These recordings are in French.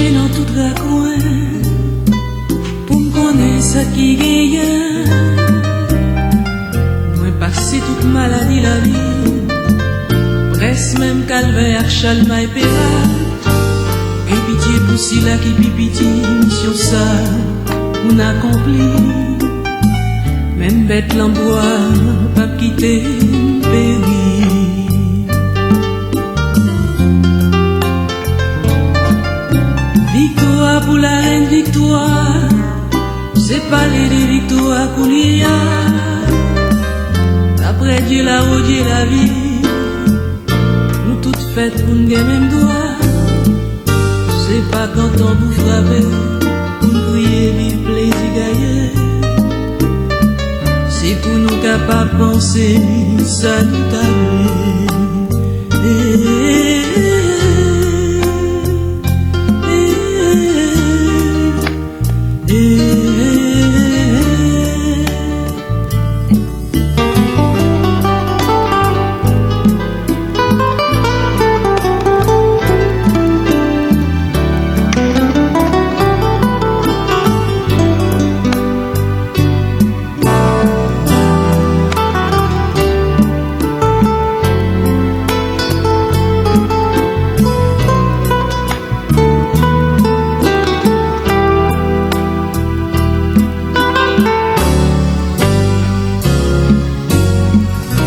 chercher dans tout coin pour me connaître ce qui gagne. Moi passé toute maladie la vie, presque même calvaire, chalma et pérade. Et pitié pour si là qui pipiti, mission ça on accompli. Même bête l'embois, pas quitter péri. Victoire pour la reine victoire, c'est pas les victoires qu'on y a. Après Dieu la rodié la vie, nous toutes faites pour nous gagner même droit. C'est pas quand on vous frapper, pour nous prier, vivre plaisir gagner. C'est pour nous capables de penser, ça nous t'arrive.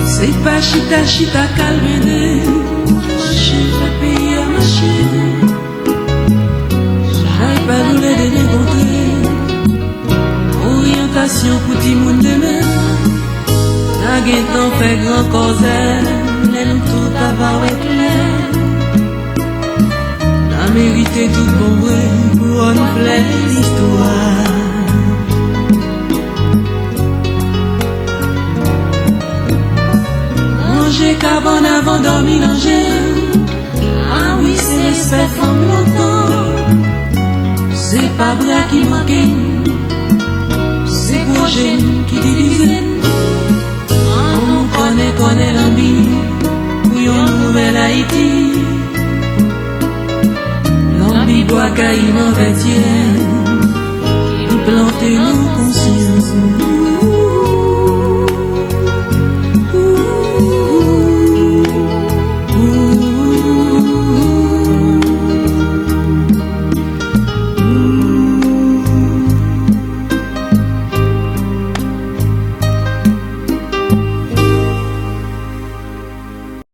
C'est pas chita chita calmene, marcher fait payer à marcher. J'aille pas nous les décontrer. Orientation pour tout le monde demain. La guetan fait grand causel, les nous tout avoir avec l'air. La mérité tout bon vrai pour une pleine l'histoire. Manger cabane avant dormir manger. Ah oui, c'est respect femme longtemps. C'est pas bras qui manquait, c'est projet qui divise. On connaît l'envie pour une nouvelle Haïti. L'envie boit caïman vêtière, qui planter nos consciences.